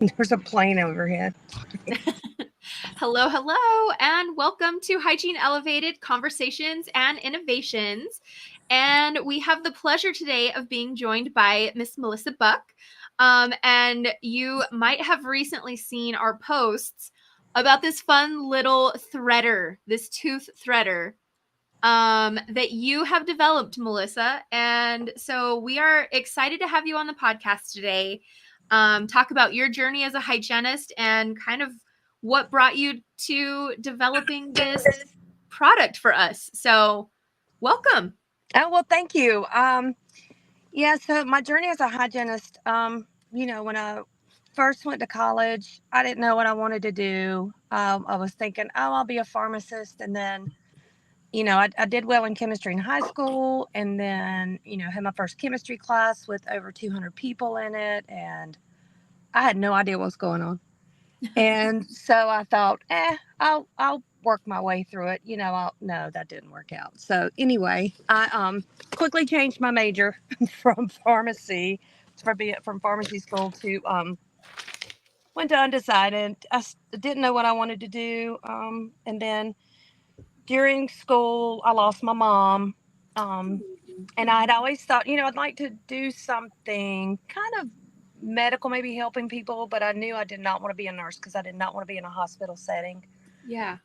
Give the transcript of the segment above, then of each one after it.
There's a plane overhead. Hello, hello, and welcome to Hygiene Elevated Conversations and Innovations. And we have the pleasure today of being joined by Miss Melissa Buck. And you might have recently seen our posts about this fun little threader, this tooth threader that you have developed, Melissa. And so we are excited to have you on the podcast today. Talk about your journey as a hygienist and kind of what brought you to developing this product for us. So, welcome. Oh, well, thank you. Yeah, so my journey as a hygienist, when I first went to college, I didn't know what I wanted to do. I was thinking, oh, I'll be a pharmacist. And then, I did well in chemistry in high school. And then, had my first chemistry class with over 200 people in it. And I had no idea what was going on. And so I thought, I'll work my way through it. No, that didn't work out. So anyway, I quickly changed my major from from pharmacy school to went to undecided. Didn't know what I wanted to do. And then during school, I lost my mom. And I'd always thought, I'd like to do something kind of medical, maybe helping people, but I knew I did not want to be a nurse because I did not want to be in a hospital setting. Yeah.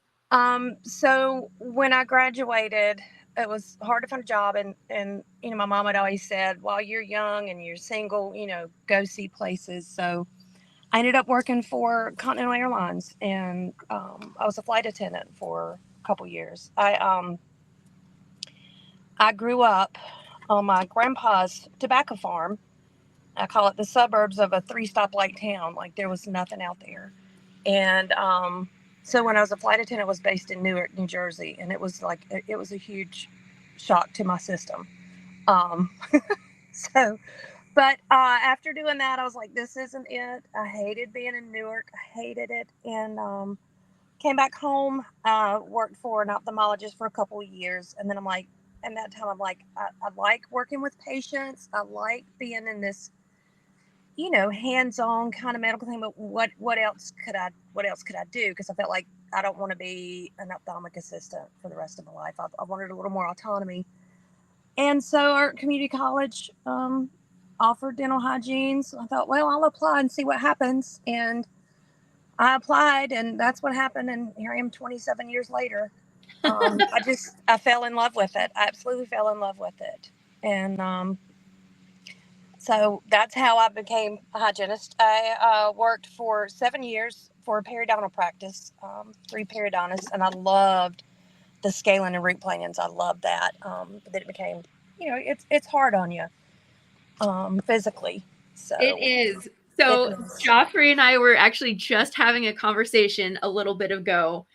So when I graduated, it was hard to find a job, and my mom had always said, while you're young and you're single, go see places. So I ended up working for Continental Airlines, and I was a flight attendant for a couple years. I grew up on my grandpa's tobacco farm. I call it the suburbs of a 3 stoplight town. Like there was nothing out there. And so when I was a flight attendant, I was based in Newark, New Jersey. And it was it was a huge shock to my system. Um, so, but after doing that, I was like, this isn't it. I hated being in Newark. I hated it. And came back home, worked for an ophthalmologist for a couple of years. And then I'm like, and that time I'm like, I like working with patients. I like being in this hands-on kind of medical thing. But what else could I do? Because I felt like I don't want to be an ophthalmic assistant for the rest of my life. I wanted a little more autonomy. And so our community college offered dental hygiene. So I thought, well, I'll apply and see what happens. And I applied, and that's what happened. And here I am 27 years later. I fell in love with it. I absolutely fell in love with it. And so that's how I became a hygienist. I worked for 7 years for a periodontal practice, 3 periodontists, and I loved the scaling and root planings. I loved that. But then it became, it's hard on you physically. So It is. it So, is. Joffrey and I were actually just having a conversation a little bit ago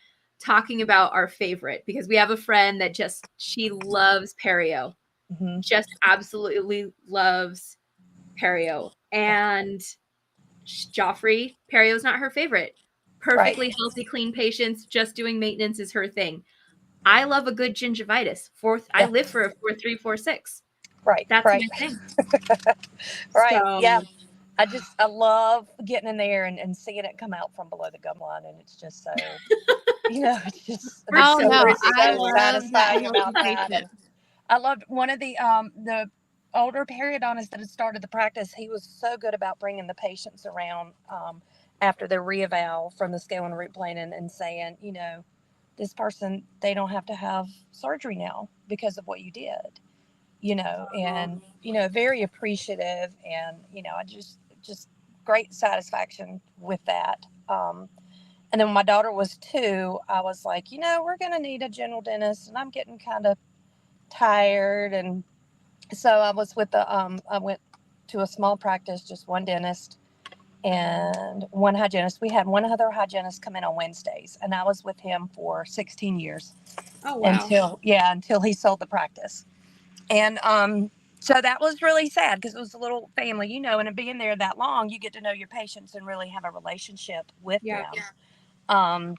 talking about our favorite because we have a friend that she loves perio, Mm-hmm. just absolutely loves perio. And Joffrey, perio's not her favorite. Right. Perfectly healthy, clean patients, just doing maintenance is her thing. I love a good gingivitis. I Yeah. live for a 4.3, 4.6. Right. That's Right. my thing. Right. Yeah. So, I love getting in there and seeing it come out from below the gum line, and it's just so it's just we're there's so so No, much I so reciprocal. love that satisfying healthy about that. patient. And I loved one of the older periodontist that had started the practice. He was so good about bringing the patients around after their reeval from the scale and root plane and saying, this person, they don't have to have surgery now because of what you did, and very appreciative, and I just great satisfaction with that. And then when my daughter was 2, I was like, we're going to need a general dentist, and I'm getting kind of tired. And so I went to a small practice, just one dentist and one hygienist. We had one other hygienist come in on Wednesdays, and I was with him for 16 years Oh, wow. until he sold the practice. And so that was really sad because it was a little family, and being there that long, you get to know your patients and really have a relationship with Yeah. them. Um,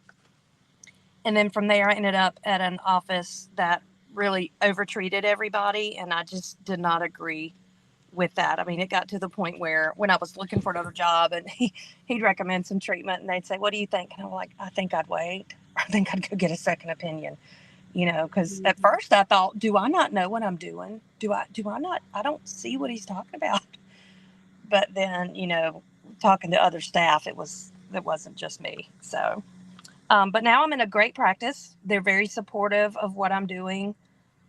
and then from there, I ended up at an office that really overtreated everybody, and I just did not agree with that. I mean, it got to the point where when I was looking for another job and he'd recommend some treatment and they'd say, "What do you think?" And I'm like, "I think I'd wait. I think I'd go get a second opinion." Because at first I thought, do I not know what I'm doing? Do I not? I don't see what he's talking about. But then, talking to other staff, it wasn't just me. So, but now I'm in a great practice. They're very supportive of what I'm doing.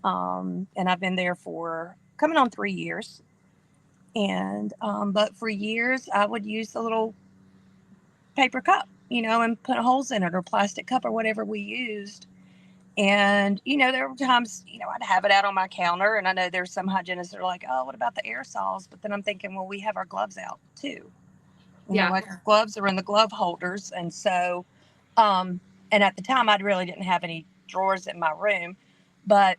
And I've been there for coming on 3 years. And but for years I would use the little paper cup, and put holes in it, or plastic cup, or whatever we used. And there were times, I'd have it out on my counter, and I know there's some hygienists that are like, "Oh, what about the aerosols?" But then I'm thinking, well, we have our gloves out too. Like our gloves are in the glove holders, and so, and at the time, I really didn't have any drawers in my room, but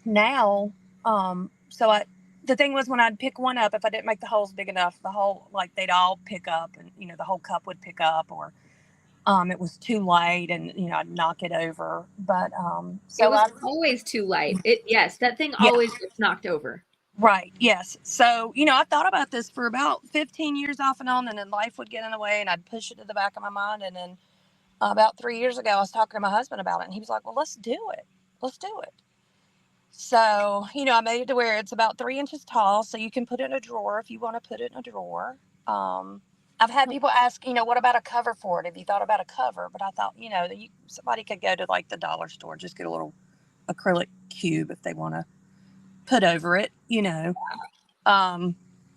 now, so the thing was, when I'd pick one up, if I didn't make the holes big enough, the whole, like, they'd all pick up, and the whole cup would pick up, or it was too light, and I'd knock it over. But so it was always too light. Yes, that thing always gets knocked over. Right. Yes. So I thought about this for about 15 years off and on, and then life would get in the way, and I'd push it to the back of my mind. And then about 3 years ago, I was talking to my husband about it, and he was like, "Well, let's do it. Let's do it." So, I made it to where it's about 3 inches tall, so you can put it in a drawer if you want to put it in a drawer. I've had people ask, what about a cover for it? Have you thought about a cover? But I thought, somebody could go to like the dollar store, just get a little acrylic cube if they want to put over it,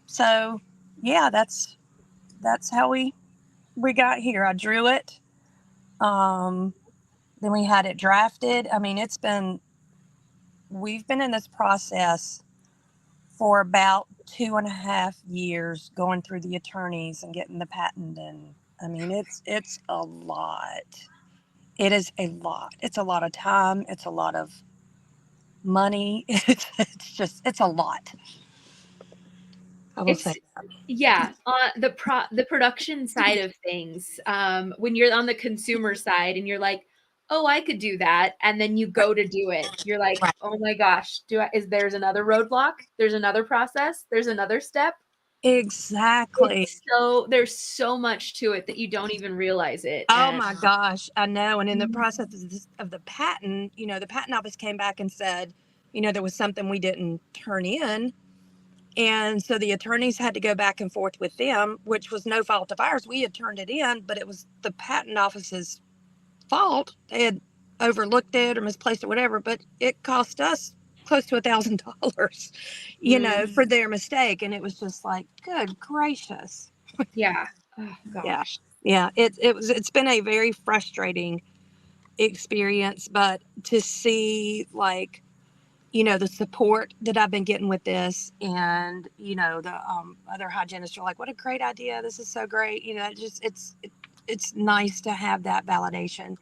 So yeah, that's how we got here. I drew it. Then we had it drafted. I mean, we've been in this process for about 2.5 years, going through the attorneys and getting the patent. And I mean, it's a lot. It is a lot. It's a lot of time. It's a lot of money. It's a lot. I will say that. Yeah, the production side of things, when you're on the consumer side and you're like, "Oh, I could do that," and then you go to do it, you're like, Right. "Oh my gosh, there's another roadblock, there's another process, there's another step." Exactly. There's so much to it that you don't even realize it. Oh And my gosh, I know. And in the process of the patent, the patent office came back and said, there was something we didn't turn in. And so the attorneys had to go back and forth with them, which was no fault of ours. We had turned it in, but it was the patent office's fault. They had overlooked it or misplaced it, whatever. But it cost us close to $1,000, for their mistake. And it was just like, good gracious. yeah. Oh gosh. Yeah. It's been a very frustrating experience, but to see, like, the support that I've been getting with this, and the other hygienists are like, "What a great idea! This is so great!" It's nice to have that validation.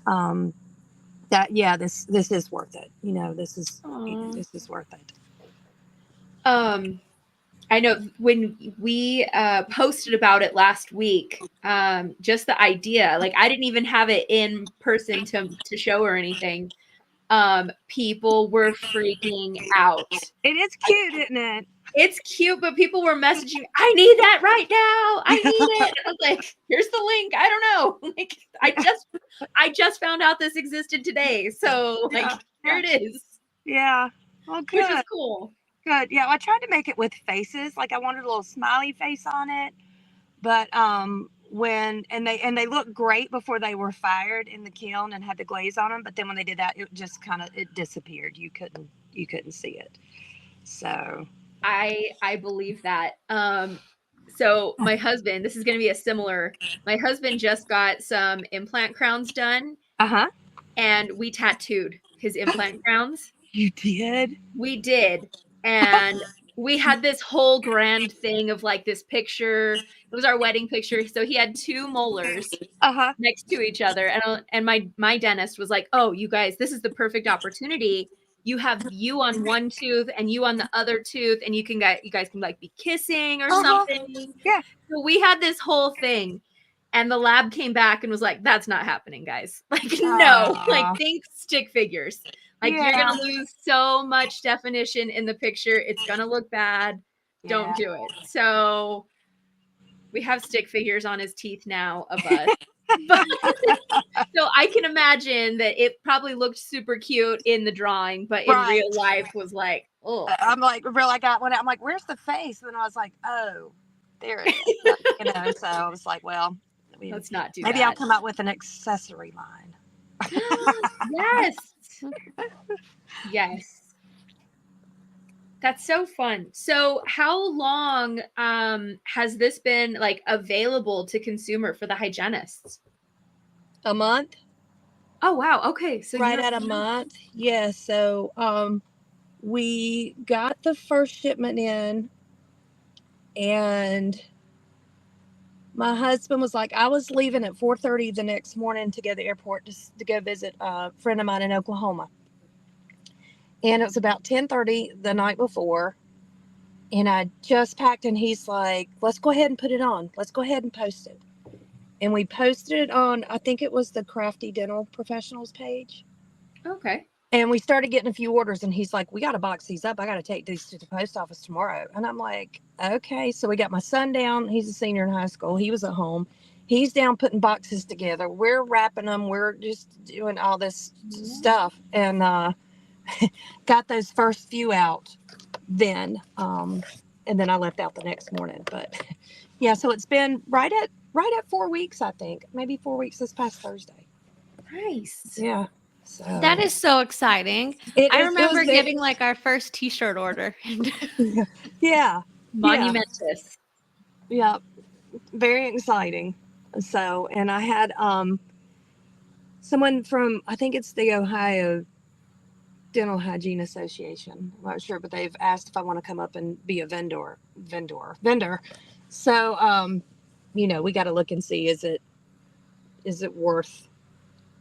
That this is worth it. This is worth it. I know when we posted about it last week, just the idea, like I didn't even have it in person to show or anything. People were freaking out. It is cute, isn't it? It's cute, but people were messaging, "I need that right now. I need it." I was like, "Here's the link." I don't know. Like, I just found out this existed today. So here it is. Yeah. Well, good. Which is cool. Good. Yeah. I tried to make it with faces. Like, I wanted a little smiley face on it, but they looked great before they were fired in the kiln and had the glaze on them. But then when they did that, it just it disappeared. You couldn't see it. So I believe that. So my husband, this is going to be my husband just got some implant crowns done. And we tattooed his implant crowns. You did? We did. And we had this whole grand thing of like this picture. It was our wedding picture. So he had two molars next to each other. And my dentist was like, "Oh, you guys, this is the perfect opportunity. You have you on one tooth and you on the other tooth, and you guys can like be kissing or something." Yeah. So we had this whole thing. And the lab came back and was like, "That's not happening, guys. Like, no, like think stick figures. Like, you're going to lose so much definition in the picture. It's going to look bad." Don't Yeah. do it. So we have stick figures on his teeth now of us. But so I can imagine that it probably looked super cute in the drawing, but in Right. real life was like, oh, I'm like, real. I got one. I'm like, where's the face? And then I was like, oh, there it is. So I was like, well, let's not do maybe I'll that. come out with an accessory line. Yes. Yes. That's so fun. So how long has this been like available to consumer for the hygienists? A month. Oh wow. Okay. So Right you're at a month. Yeah. So we got the first shipment in, and my husband was like, I was leaving at 4:30 the next morning to go to the airport to go visit a friend of mine in Oklahoma. And it was about 10:30 the night before, and I just packed, and he's like, let's go ahead and put it on. Let's go ahead and post it. And we posted it on, I think it was the Crafty Dental Professionals page. okay. And we started getting a few orders, and he's like, we got to box these up. I got to take these to the post office tomorrow. And I'm like, okay. So we got my son down. He's a senior in high school. He was at home. He's down putting boxes together. We're wrapping them. We're just doing all this stuff. And got those first few out then. And then I left out the next morning. But yeah, so it's been right at 4 weeks, I think. Maybe 4 weeks this past Thursday. Nice. Yeah. So That is so exciting. I remember getting like our first t-shirt order. Yeah. Monumentous. Yeah. Very exciting. So, and I had someone from, I think it's the Ohio Dental Hygiene Association. I'm not sure, but they've asked if I want to come up and be a vendor. So, we got to look and see, is it worth,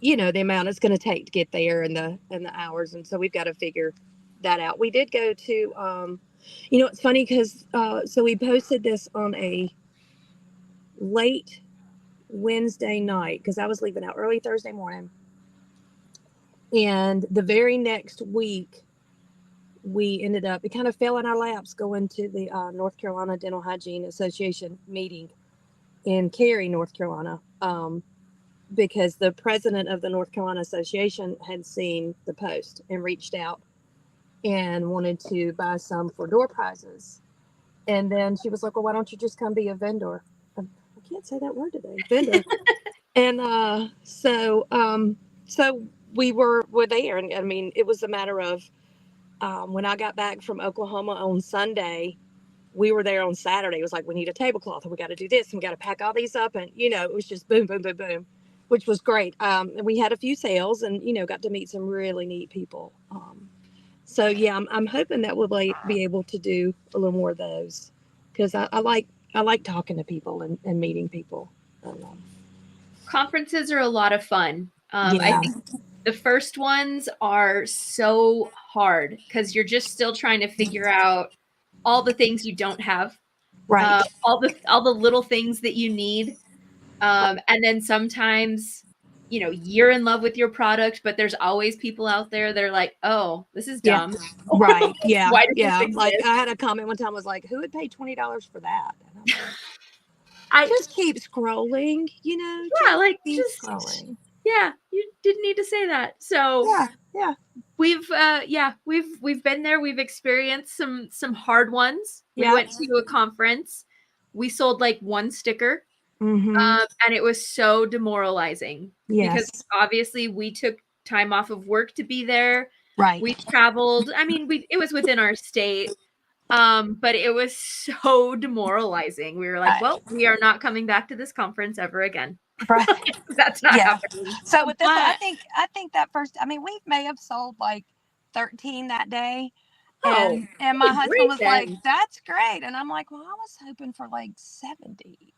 the amount it's going to take to get there and the hours. And so we've got to figure that out. We did go to, it's funny because, so we posted this on a late Wednesday night because I was leaving out early Thursday morning. And the very next week, we ended up, it kind of fell in our laps going to the North Carolina Dental Hygiene Association meeting in Cary, North Carolina, because the president of the North Carolina Association had seen the post and reached out and wanted to buy some for door prizes. And then she was like, well, why don't you just come be a vendor? I can't say that word today, vendor. And so we were there. And I mean, it was a matter of when I got back from Oklahoma on Sunday, we were there on Saturday. It was like, we need a tablecloth and we got to do this and we got to pack all these up. And, it was just boom, boom, boom, boom, which was great. And we had a few sales and, got to meet some really neat people. So yeah, I'm hoping that we'll be able to do a little more of those because I like talking to people and meeting people. Conferences are a lot of fun. I Yeah. think the first ones are so hard because you're just still trying to figure out all the things you don't have, Right. all the little things that you need, and then sometimes you're in love with your product, but there's always people out there that are like, oh, this is Yeah. dumb. Right. Yeah. Why does Yeah. this exist? Like I had a comment one time, I was like, who would pay $20 for that? And I'm like, just keep scrolling, Yeah, like keep just scrolling. Yeah, you didn't need to say that. So Yeah. we've been there. We've experienced some hard ones. We Yeah. went to a conference. We sold like one sticker, Mm-hmm. and it was so demoralizing because Yes. obviously we took time off of work to be there. Right. We traveled. I mean, it was within our state, but it was so demoralizing. We were like, well, we are not coming back to this conference ever again. Right. That's not Yeah. happening. So with this one, I think that first, I mean, we may have sold like 13 that day. Oh, And my husband was like, then. that's great. And I'm like, well, I was hoping for like 70.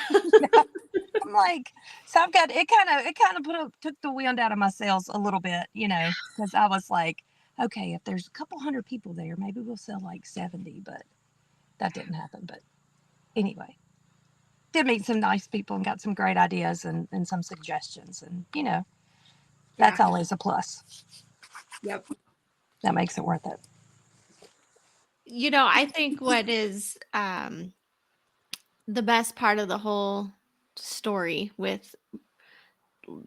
I'm like, so I've got, it kind of took the wind out of my sails a little bit, because I was like, okay, if there's a couple hundred people there, maybe we'll sell like 70, but that didn't happen. But anyway, did meet some nice people and got some great ideas and some suggestions. And, that's always a plus. Yep. That makes it worth it. I think what is the best part of the whole story with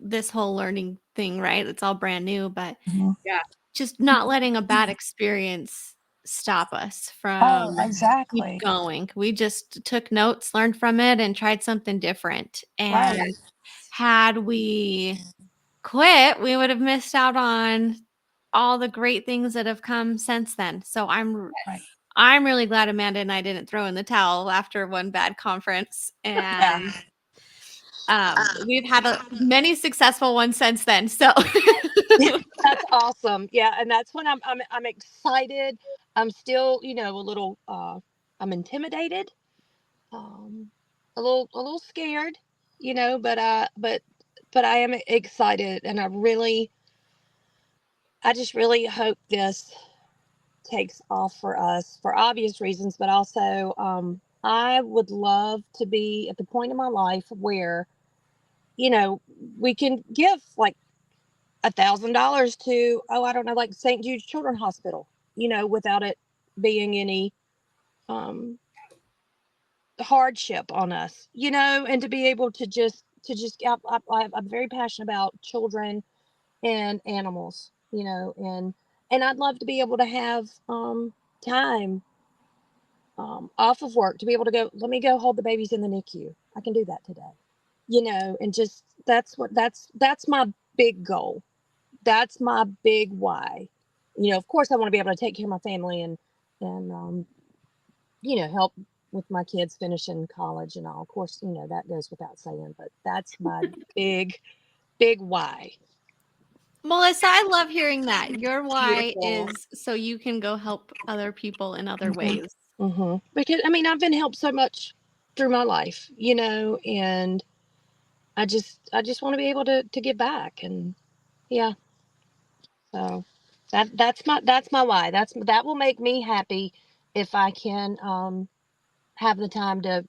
this whole learning thing, right? It's all brand new, but Yeah. just not letting a bad experience stop us Oh, from keep exactly. going. We just took notes, learned from it, and tried something different. Right. And had we quit, we would have missed out on all the great things that have come since then. So Right. I'm really glad Amanda and I didn't throw in the towel after one bad conference. Yeah. And we've had many successful ones since then. So That's awesome. Yeah, and that's when I'm excited. I'm still, a little I'm intimidated. Um a little scared, but I am excited, and I just really hope this takes off for us for obvious reasons, but also I would love to be at the point in my life where, you know, we can give like $1,000 to, oh, I don't know, like St. Jude's Children's Hospital, without it being any um hardship on us, and to be able to just I'm very passionate about children and animals, and I'd love to be able to have time off of work to be able to go, let me go hold the babies in the NICU. I can do that today, and just that's my big goal. That's my big why. Of course, I want to be able to take care of my family and help with my kids finishing college and all. Of course, that goes without saying, but that's my big why. Melissa, I love hearing that. Your why Beautiful. is so you can go help other people in other Mhm. ways. Because I mean, I've been helped so much through my life, and I just want to be able to give back, and yeah. So that's my why. That will make me happy if I can have the time to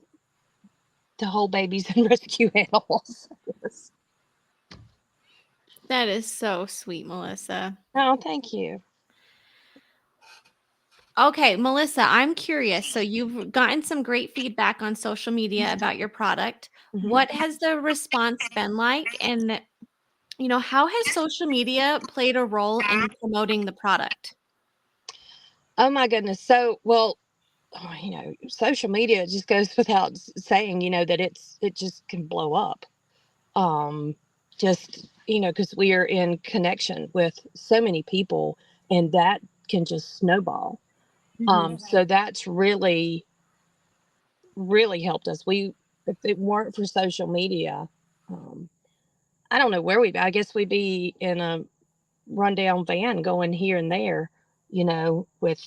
hold babies and rescue animals. Yes. That is so sweet, Melissa. Oh, thank you. Okay, Melissa, I'm curious. So you've gotten some great feedback on social media about your product. Mhm. What has the response been like? And, how has social media played a role in promoting the product? Oh my goodness. So, well, social media just goes without saying, that it just can blow up. Um, just, because we are in connection with so many people, and that can just snowball. So that's really, really helped us. If it weren't for social media, um, I don't know where we'd be. I guess we'd be in a rundown van going here and there, with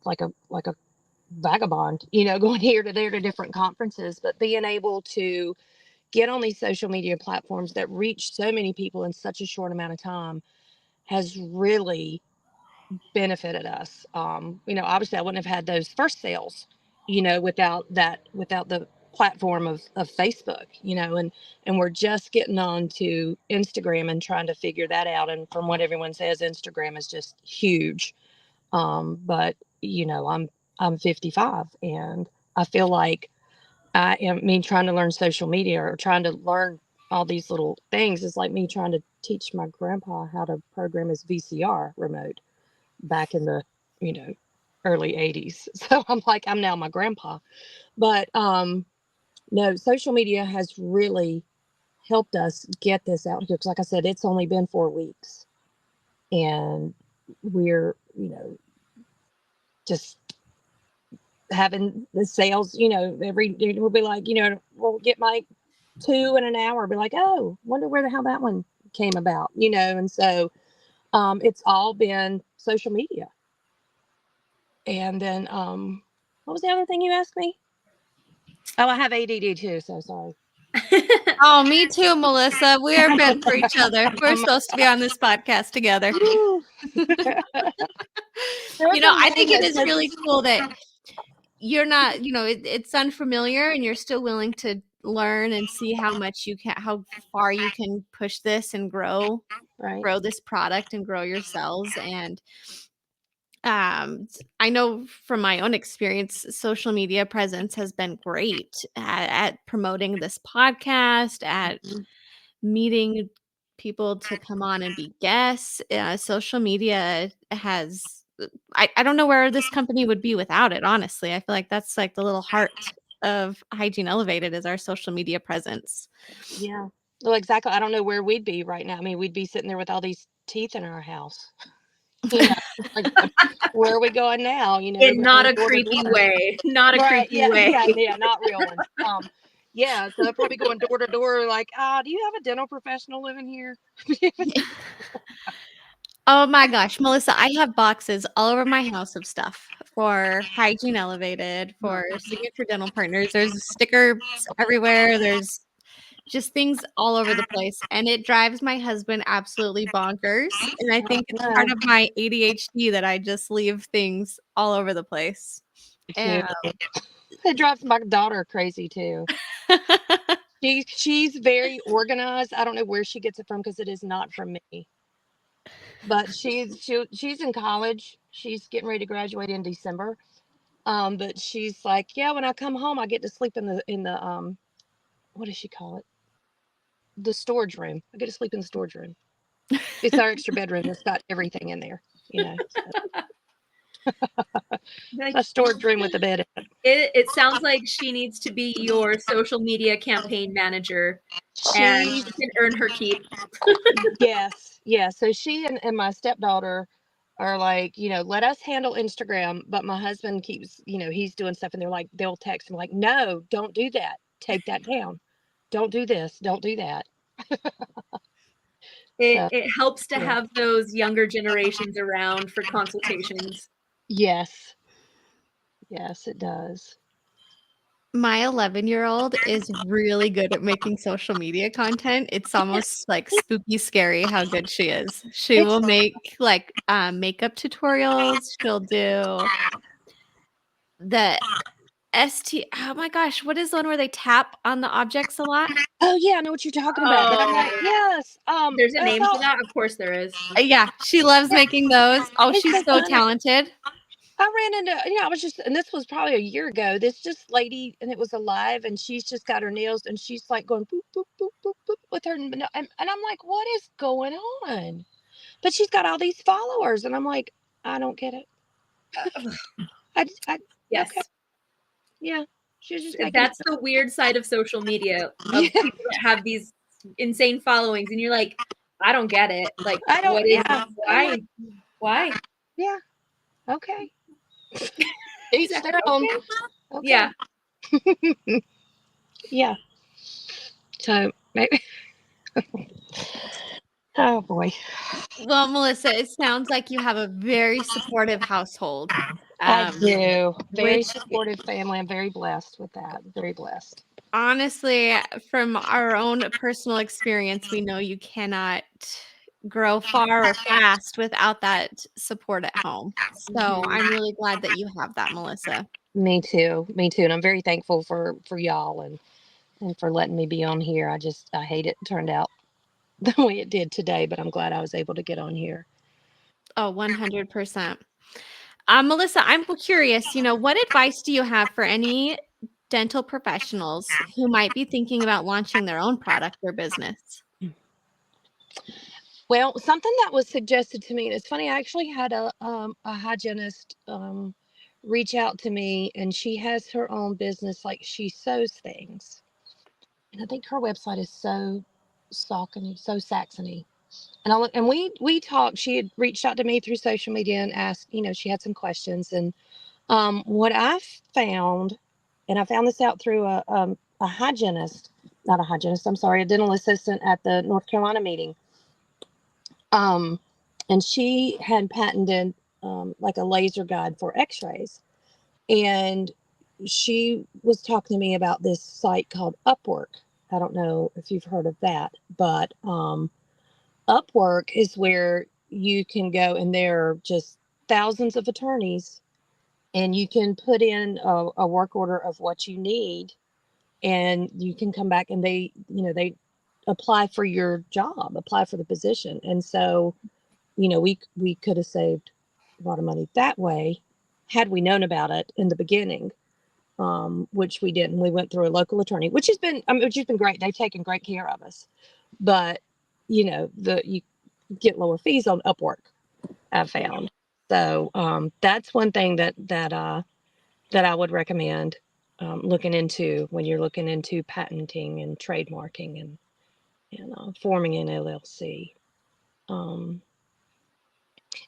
like a vagabond, going here to there to different conferences. But being able to get on these social media platforms that reach so many people in such a short amount of time has really benefited us. Obviously, I wouldn't have had those first sales, without the platform of Facebook, and we're just getting on to Instagram and trying to figure that out. And from what everyone says, Instagram is just huge. But I'm 55, and I feel like trying to learn social media or trying to learn all these little things is like me trying to teach my grandpa how to program his VCR remote back in the you know early 80s. So I'm like, I'm now my grandpa. But no, social media has really helped us get this out here, because like I said, it's only been 4 weeks, and we're just having the sales, every we'll be like, we'll get my 2 in an hour, be like, oh, wonder where the hell that one came about, and so it's all been social media. And then what was the other thing you asked me? Oh, I have ADD too, so sorry. Oh, me too, Melissa. We are meant for each other. We're supposed to be on this podcast together. I think it is really cool that you're not, it's unfamiliar and you're still willing to learn and see how far you can push this and Right. grow this product and grow yourselves. And I know from my own experience, social media presence has been great at promoting this podcast, at meeting people to come on and be guests. Social media has, I don't know where this company would be without it, honestly. I feel like that's like the little heart of Hygiene Elevated is our social media presence. Yeah. Well, exactly. I don't know where we'd be right now. I mean, we'd be sitting there with all these teeth in our house. You know, like, where are we going now? You know, In not going a door to creepy door. way. Not a Right. creepy Yeah. way. Yeah. Not real ones. Yeah. So I'd probably going door to door, like, do you have a dental professional living here? Oh my gosh, Melissa, I have boxes all over my house of stuff for Hygiene Elevated, for Signature Dental Partners. There's stickers everywhere. There's just things all over the place. And it drives my husband absolutely bonkers. And I think it's part No. of my ADHD that I just leave things all over the place. Too. And It drives my daughter crazy too. She's very organized. I don't know where she gets it from because it is not from me. But she's in college. She's getting ready to graduate in December. But she's like, yeah, when I come home, I get to sleep in the what does she call it? The storage room. I get to sleep in the storage room. It's our extra bedroom. It's got everything in there. You know, Like, a storage room with a bed in it. it sounds like she needs to be your social media campaign manager, and she She's can earn her keep. yes, yeah. So she and my stepdaughter are like, let us handle Instagram, but my husband keeps, he's doing stuff, and they're like, they'll text him like, no, don't do that. Take that down. Don't do this. Don't do that. So It helps to yeah. have those younger generations around for consultations. Yes. Yes, it does. my 11-year-old is really good at making social media content. It's almost like spooky scary how good she is. She It's will make like makeup tutorials. She'll do the oh my gosh, what is the one where they tap on the objects a lot? oh yeah, I know what you're talking about. But I'm like, yes. There's a That's name all, for that? Of course there is. Yeah, she loves making those. Oh, it's she's so so funny. talented. I ran into, I was just, and this was probably a year ago, this just lady, and it was alive, and she's just got her nails, and she's like going boop, boop, boop, boop, boop with her, and I'm like, what is going on? But she's got all these followers, and I'm like, I don't get it. I Yes. okay, yeah, she was just making. That's the weird side of social media, of Yeah. people that have these insane followings, and you're like, I don't get it. Like, I don't. what is Yeah. why? Like, Why? yeah. Okay. Each their own. Okay. Yeah. Yeah. So maybe. Oh boy. Well, Melissa, it sounds like you have a very supportive household. I do. Very Which supportive family. I'm very blessed with that. Very blessed. honestly, from our own personal experience, we know you cannot grow far or fast without that support at home. So I'm really glad that you have that, Melissa. Me too. Me too. And I'm very thankful for y'all and for letting me be on here. I hate it turned out the way it did today, but I'm glad I was able to get on here. Oh, 100%. Melissa, I'm curious, what advice do you have for any dental professionals who might be thinking about launching their own product or business? Well, something that was suggested to me, and it's funny, I actually had a hygienist reach out to me, and she has her own business, like she sews things. And I think her website is so Saxony. And we talked. She had reached out to me through social media and asked, she had some questions. And what I found, and I found this out through a hygienist, not a hygienist, I'm sorry, a dental assistant at the North Carolina meeting. And she had patented like a laser guide for X-rays, and she was talking to me about this site called Upwork. I don't know if you've heard of that, but Upwork is where you can go, and there are just thousands of attorneys, and you can put in a work order of what you need, and you can come back, and they apply for your job, apply for the position. And so we could have saved a lot of money that way had we known about it in the beginning, which we didn't. We went through a local attorney, which has been great. They've taken great care of us. But, you get lower fees on Upwork, I've found. So that's one thing that I would recommend looking into when you're looking into patenting and trademarking and forming an LLC. And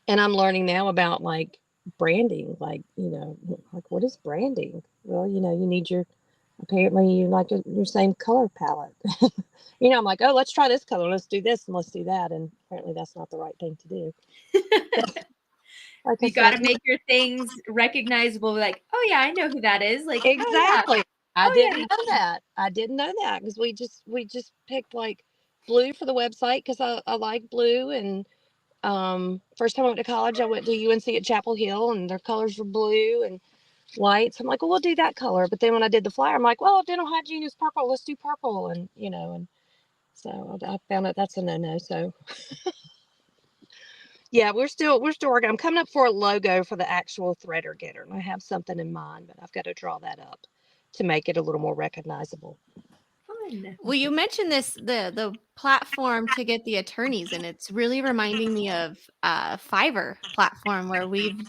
I'm learning now about like branding, like what is branding? Well, you need apparently you like your same color palette. I'm like, oh, let's try this color, let's do this and let's do that, and apparently that's not the right thing to do. Like you got to make your things recognizable. Like, oh yeah, I know who that is. Like, exactly. Oh, yeah. I didn't know that. I didn't know that because we just picked like blue for the website because I like blue. And first time I went to college, I went to UNC at Chapel Hill, and their colors were blue and white. So I'm like, well, we'll do that color. But then when I did the flyer, I'm like, well, dental hygiene is purple. Let's do purple. And and so I found out that's a no-no. So yeah, we're still working. I'm coming up for a logo for the actual Threader Getter, and I have something in mind, but I've got to draw that up to make it a little more recognizable. Fun. Well, you mentioned the platform to get the attorneys, and it's really reminding me of Fiverr platform where we've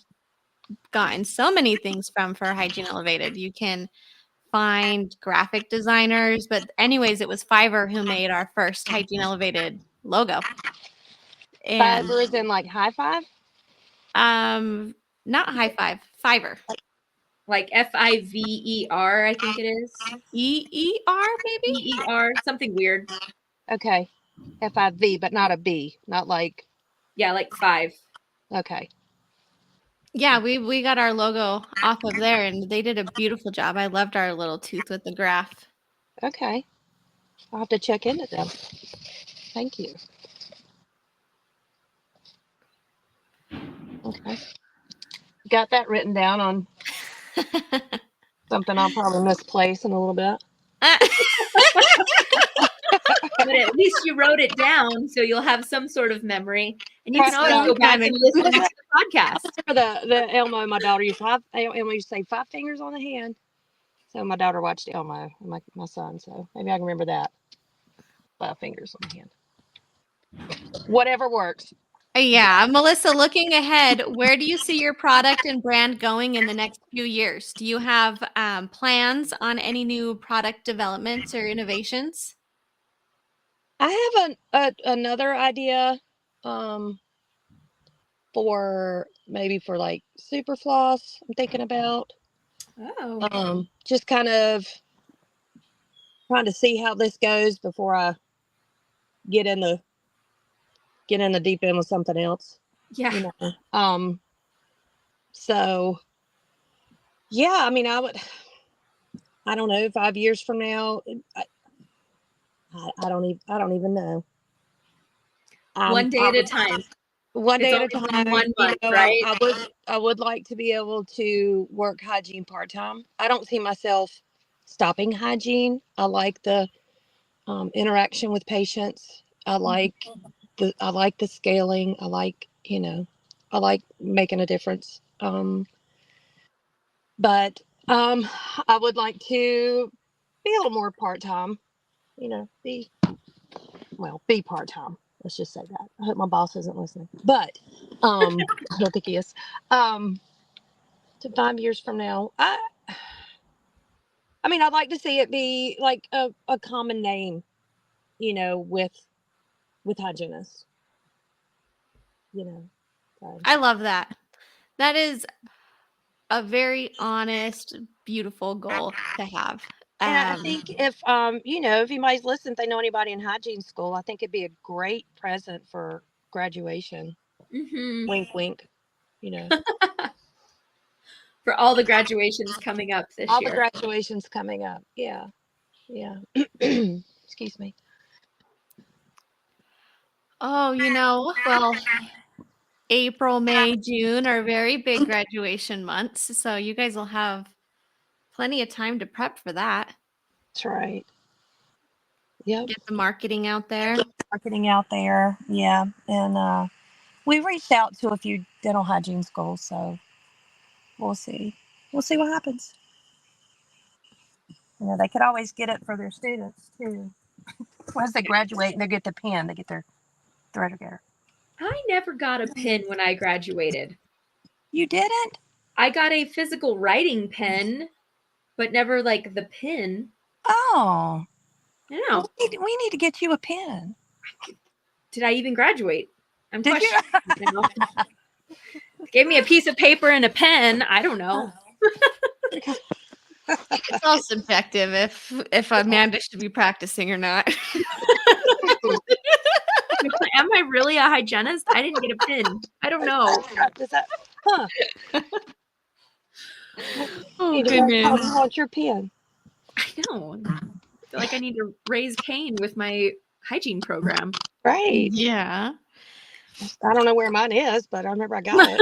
gotten so many things for Hygiene Elevated. You can find graphic designers, but anyways, it was Fiverr who made our first Hygiene Elevated logo. And Fiverr is in like high five? not high five, Fiverr. Like Fiver, I think it is. EER, maybe? EER, something weird. Okay. FIV, but not a B. Not like. Yeah, like 5. Okay. Yeah, we got our logo off of there, and they did a beautiful job. I loved our little tooth with the graph. Okay. I'll have to check into them. Thank you. Okay. Got that written down on something I'll probably misplace in a little bit. But at least you wrote it down, so you'll have some sort of memory, and you can Practice always go back kinda- and listen to the podcast. The Elmo, my daughter used to Elmo used to say 5 fingers on the hand. So my daughter watched Elmo, my son. So maybe I can remember that. 5 fingers on the hand. Whatever works. Yeah, Melissa, looking ahead, where do you see your product and brand going in the next few years? Do you have plans on any new product developments or innovations? I have another idea for maybe for like super floss. I'm thinking about just kind of trying to see how this goes before I get in the deep end with something else. Yeah. So yeah, I mean, I don't know, 5 years from now, I don't even know. One day at a time. One day at a It's only time. been 1 month, right? I would like to be able to work hygiene part-time. I don't see myself stopping hygiene. I like the interaction with patients. I like the scaling. I like making a difference. But I would like to be a little more part-time. Be part-time. Let's just say that. I hope my boss isn't listening, but I don't think he is. To 5 years from now, I mean, I'd like to see it be like a common name, with hygienists. So. I love that. That is a very honest, beautiful goal to have. And I think if if anybody's listening, if they know anybody in hygiene school, I think it'd be a great present for graduation. Mm-hmm. Wink, wink. For all the graduations coming up this year. All the graduations coming up. Yeah. Yeah. Excuse me. Oh, well, April, May, June are very big graduation months. So you guys will have plenty of time to prep for that. That's right. Yep. Get the marketing out there. Marketing out there. Yeah. And we reached out to a few dental hygiene schools, so we'll see. We'll see what happens. They could always get it for their students too. Once they graduate and they get the pen, they get their threader getter. I never got a pen when I graduated. You didn't? I got a physical writing pen, but never like the pen. Oh. I know. We need to get you a pen. Did I even graduate? I'm Did you? questioning now. Gave me a piece of paper and a pen. I don't know. It's all subjective if Amanda should be practicing or not. Am I really a hygienist? I didn't get a pin. I don't know. Huh. Oh, goodness. You want your pen? I know. I feel like I need to raise Cain with my hygiene program. Right. Yeah. I don't know where mine is, but I remember I got it.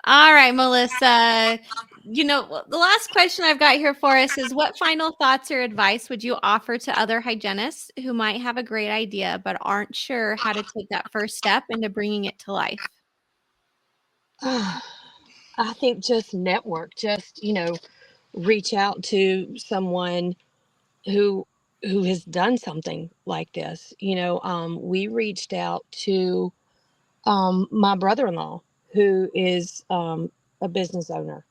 All right, Melissa. The last question I've got here for us is, what final thoughts or advice would you offer to other hygienists who might have a great idea but aren't sure how to take that first step into bringing it to life? I think just network, just, reach out to someone who has done something like this. We reached out to my brother-in-law, who is a business owner,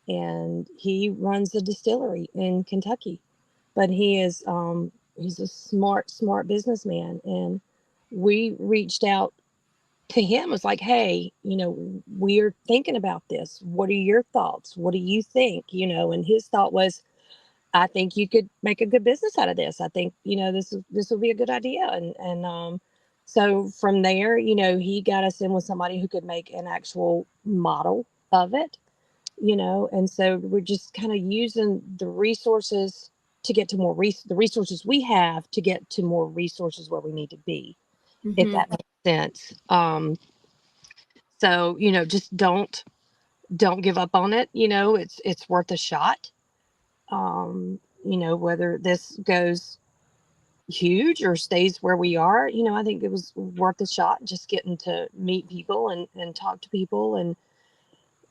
and he runs a distillery in Kentucky. But he's a smart businessman, and we reached out to him. It was like, hey, we're thinking about this. What are your thoughts? What do you think? And his thought was, I think you could make a good business out of this. I think, this will be a good idea. And so from there, he got us in with somebody who could make an actual model of it, and so we're just kind of using the resources to get to more the resources we have to get to more resources where we need to be, if that makes sense. So, just don't give up on it. It's worth a shot. Whether this goes huge or stays where we are, I think it was worth a shot, just getting to meet people and talk to people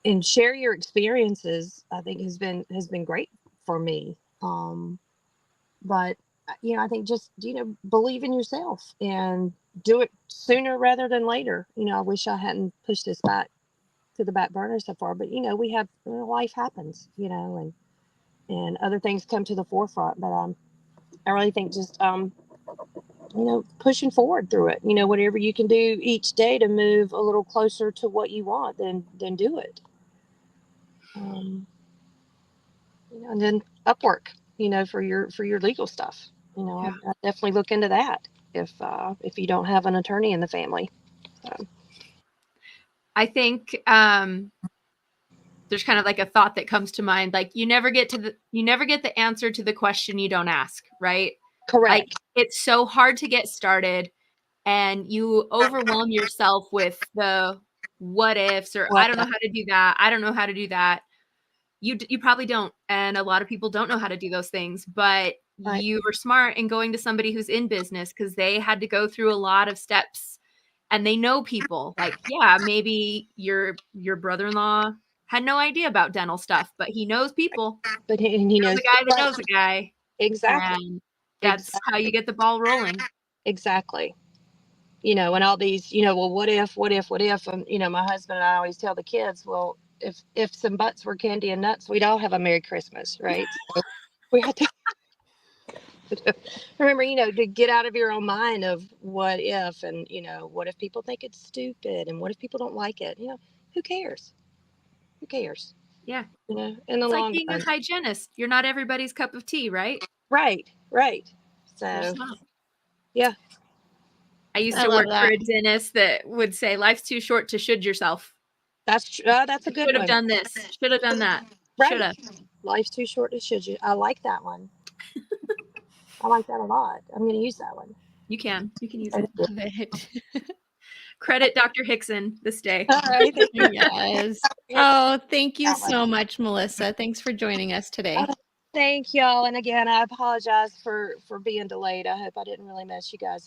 and share your experiences. I think has been great for me. But I think just, believe in yourself and do it sooner rather than later. I wish I hadn't pushed this back to the back burner so far, but we have, life happens, and other things come to the forefront. But I really think just pushing forward through it, whatever you can do each day to move a little closer to what you want, then do it. And then Upwork, for your legal stuff. I definitely look into that if you don't have an attorney in the family. So. I think there's kind of like a thought that comes to mind, like you never get the answer to the question you don't ask, right? Correct. Like it's so hard to get started, and you overwhelm yourself with the what ifs, or I don't know how to do that. I don't know how to do that. You probably don't, and a lot of people don't know how to do those things, but right. You were smart in going to somebody who's in business, because they had to go through a lot of steps, and they know people. Like, yeah, maybe your brother-in-law had no idea about dental stuff, but he knows people. But he knows the guy that knows the guy. Exactly. And that's how you get the ball rolling. Exactly. And all these, well, what if? And, my husband and I always tell the kids, well, if some butts were candy and nuts, we'd all have a Merry Christmas, right? So we had to remember, to get out of your own mind of what if, and, what if people think it's stupid, and what if people don't like it? Who cares? Who cares? Yeah. In the it's long like being run. a hygienist. You're not everybody's cup of tea, right? Right. So, yeah. I used to work for a dentist that would say, life's too short to should yourself. That's a good one. Should have done this. Should have done that. Right. Should have. Life's too short to should you. I like that one. I like that a lot. I'm going to use that one. You can use it. Credit Dr. Hickson this day. All right. Yes. Oh, thank you so much, Melissa. Thanks for joining us today. Thank y'all. And again, I apologize for being delayed. I hope I didn't really mess you guys up.